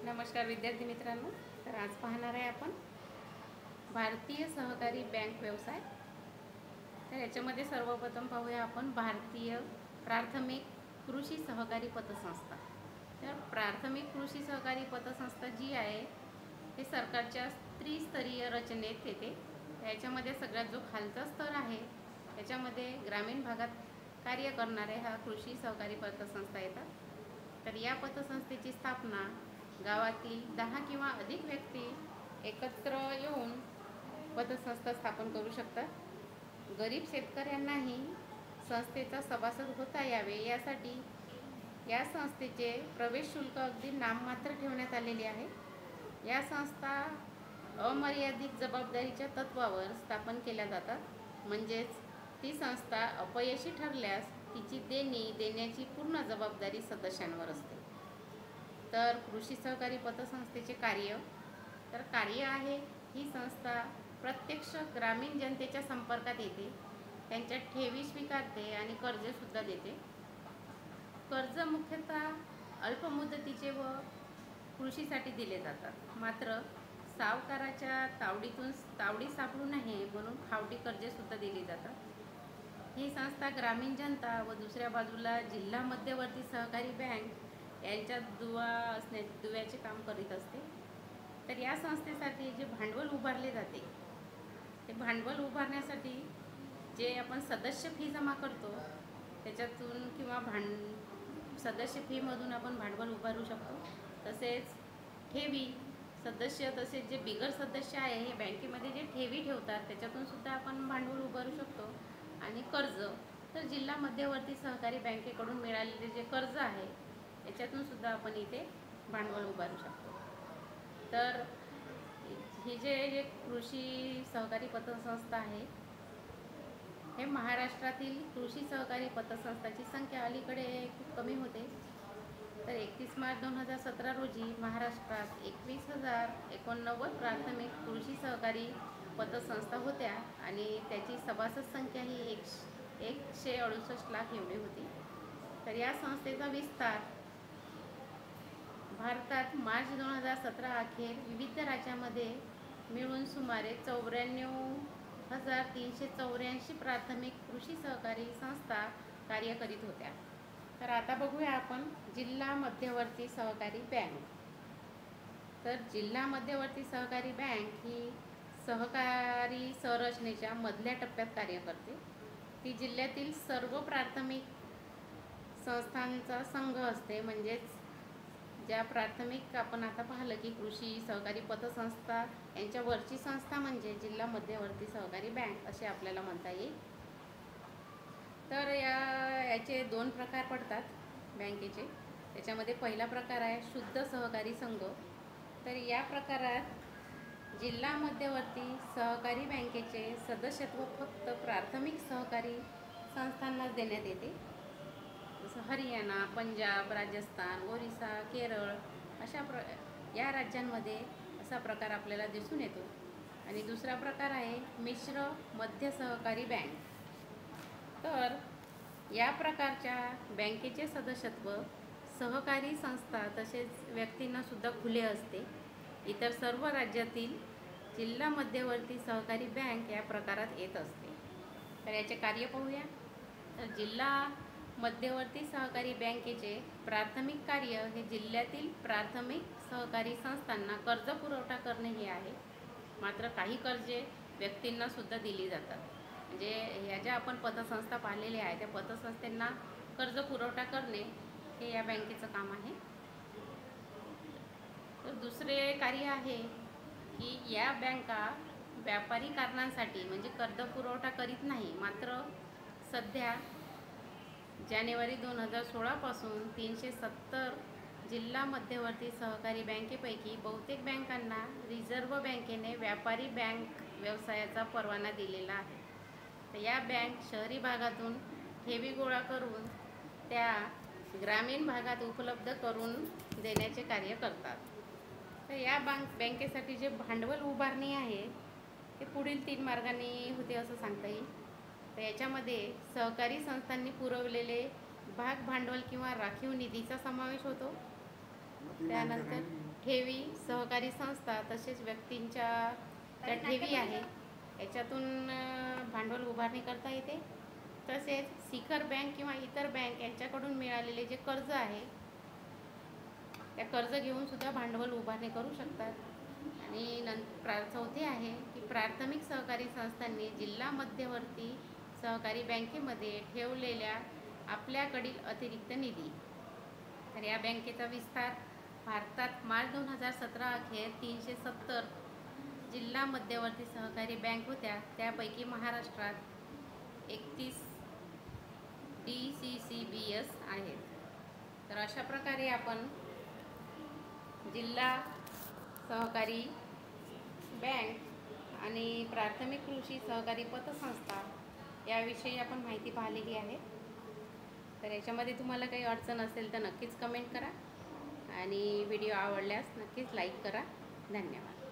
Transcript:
नमस्कार विद्यार्थी मित्रांनो. तर आज पाहणार आहे आपण भारतीय सहकारी बँक व्यवसाय. तर याच्यामध्ये सर्वप्रथम पाहूया आपण भारतीय प्राथमिक कृषी सहकारी पतसंस्था. तर प्राथमिक कृषी सहकारी पतसंस्था जी आहे हे सरकारच्या त्रिस्तरीय रचनेत येते. याच्यामध्ये सगळ्यात जो खालचा स्तर आहे याच्यामध्ये ग्रामीण भागात कार्य करणारे हा कृषी सहकारी पतसंस्था येतात. तर या पतसंस्थेची स्थापना गावातील 10 किंवा अधिक व्यक्ती एकत्र येऊन पतसंस्था स्थापन करू शकतात. गरीब शेतकऱ्यांनाही संस्थेचा सभासद होता यावे यासाठी या संस्थेचे प्रवेश शुल्क अगदी नाममात्र ठेवण्यात आलेले आहे. या संस्था अमर्यादित जबाबदारीच्या तत्वावर स्थापन केल्या जातात. म्हणजेच ती संस्था अपयशी ठरल्यास तिची देण्याची पूर्ण जबाबदारी सदस्यांवर असते. तर कृषी सहकारी पतसंस्थेचे कार्य आहे ही संस्था प्रत्यक्ष ग्रामीण जनतेच्या संपर्कात येते, त्यांच्या ठेवी स्वीकारते आणि कर्जसुद्धा देते. कर्ज मुख्यतः अल्पमुदतीचे व कृषीसाठी दिले जातात. मात्र सावकाराच्या तावडी सापडू नये म्हणून खावटी कर्जेसुद्धा दिली जातात. ही संस्था ग्रामीण जनता व दुसऱ्या बाजूला जिल्हा मध्यवर्ती सहकारी बँक यांच्यात दुव्याचे काम करीत असते. तर या संस्थेसाठी जे भांडवल उभारले जाते ते भांडवल उभारण्यासाठी जे आपण सदस्य फी जमा करतो त्याच्यातून किंवा सदस्य फीमधून आपण भांडवल उभारू शकतो. तसेच ठेवी सदस्य तसेच जे बिगर सदस्य आहे हे बँकेमध्ये जे ठेवी ठेवतात त्याच्यातून सुद्धा आपण भांडवल उभारू शकतो. आणि कर्ज तर जिल्हा मध्यवर्ती सहकारी बँकेकडून मिळालेले जे कर्ज आहे याच्यातून सुद्धा आपण इथे भांडवल उभारू शकतो. तर ही जे कृषी सहकारी पतसंस्था आहे हे महाराष्ट्रातील कृषी सहकारी पतसंस्थाची संख्या अलीकडे खूप कमी होते. तर 31 मार्च 2017 रोजी महाराष्ट्रात 21,089 प्राथमिक कृषी सहकारी पतसंस्था होत्या आणि त्याची सभासद संख्या ही 168 लाख एवढी होती. तर या संस्थेचा विस्तार भारतात मार्च 2017 अखेर विविध राज्यामध्ये मिळून सुमारे 94,384 प्राथमिक कृषी सहकारी संस्था कार्य करीत होत्या. तर आता बघूया आपण जिल्हा मध्यवर्ती सहकारी बँक. तर जिल्हा मध्यवर्ती सहकारी बँक ही सहकारी संरचनेच्या मधल्या टप्प्यात कार्य करते. ती जिल्ह्यातील सर्व प्राथमिक संस्थांचा संघ असते. म्हणजेच ज्या प्राथमिक आपण आता पाहिलं की कृषी सहकारी पतसंस्था यांच्या वरची संस्था म्हणजे जिल्हा मध्यवर्ती सहकारी बँक असे आपल्याला म्हणता येईल. तर याचे 2 प्रकार पडतात बँकेचे. त्याच्यामध्ये पहिला प्रकार आहे शुद्ध सहकारी संघ. तर या प्रकारात जिल्हा मध्यवर्ती सहकारी बँकेचे सदस्यत्व फक्त प्राथमिक सहकारी संस्थांनाच देण्यात येते. जसं हरियाणा, पंजाब, राजस्थान, ओरिसा, केरळ या राज्यांमध्ये असा प्रकार आपल्याला दिसून येतो. आणि दुसरा प्रकार आहे मिश्र मध्य सहकारी बँक. तर या प्रकारच्या बँकेचे सदस्यत्व सहकारी संस्था तसेच व्यक्तींनासुद्धा खुले असते. इतर सर्व राज्यातील जिल्हा मध्यवर्ती सहकारी बँक या प्रकारात येत असते. तर याचे कार्य पाहूया. तर जिल्हा मध्यवर्ती सहकारी बँकेचे प्राथमिक कार्य हे जिल्ह्यातील प्राथमिक सहकारी संस्थांना कर्ज पुरवठा करणे हे आहे. मात्र काही कर्जे व्यक्तींनासुद्धा दिली जातात. म्हणजे ह्या ज्या आपण पतसंस्था पाहिलेल्या आहे त्या पतसंस्थांना कर्ज पुरवठा करणे हे या बँकेचं काम आहे. तर दुसरे कार्य आहे की या बँका व्यापारी कारणांसाठी म्हणजे कर्ज पुरवठा करीत नाही. मात्र सध्या जानेवारी 2016 पासून 370 जिल्हा मध्यवर्ती सहकारी बँकेपैकी बहुतेक बँकांना रिझर्व्ह बँकेने व्यापारी बँक व्यवसायाचा परवाना दिलेला आहे. तर या बँक शहरी भागातून ठेवी गोळा करून त्या ग्रामीण भागात उपलब्ध करून देण्याचे कार्य करतात. तर या बँकेसाठी जे भांडवल उभारणी आहे ते पुढील 3 मार्गांनी होते असं सांगता येईल. तर याच्यामध्ये सहकारी संस्थांनी पुरवलेले भाग भांडवल किंवा राखीव निधीचा समावेश होतो. त्यानंतर ठेवी सहकारी संस्था तसेच व्यक्तींच्या ज्या ठेवी आहे याच्यातून भांडवल उभारणी करता येते. तसेच शिखर बँक किंवा इतर बँक यांच्याकडून मिळालेले जे कर्ज आहे त्या कर्ज घेऊन सुद्धा भांडवल उभारणी करू शकतात. आणि चौथे आहे की प्राथमिक सहकारी संस्थांनी जिल्हा मध्यवर्ती सहकारी बँकेमध्ये ठेवलेल्या आपल्याकडील अतिरिक्त निधी. तर या बँकेचा विस्तार भारतात मार्च 2017 अखेर 370 जिल्हा मध्यवर्ती सहकारी बँक होत्या. त्यापैकी महाराष्ट्रात 31 DCCBS आहेत. तर अशा प्रकारे आपण जिल्हा सहकारी बँक आणि प्राथमिक कृषी सहकारी पतसंस्था याविषयी आपण माहिती पाहिलेली आहे. तर याच्यामध्ये तुम्हाला काही अडचण असेल तर नक्कीच कमेंट करा आणि व्हिडिओ आवडल्यास नक्कीच लाईक करा. धन्यवाद.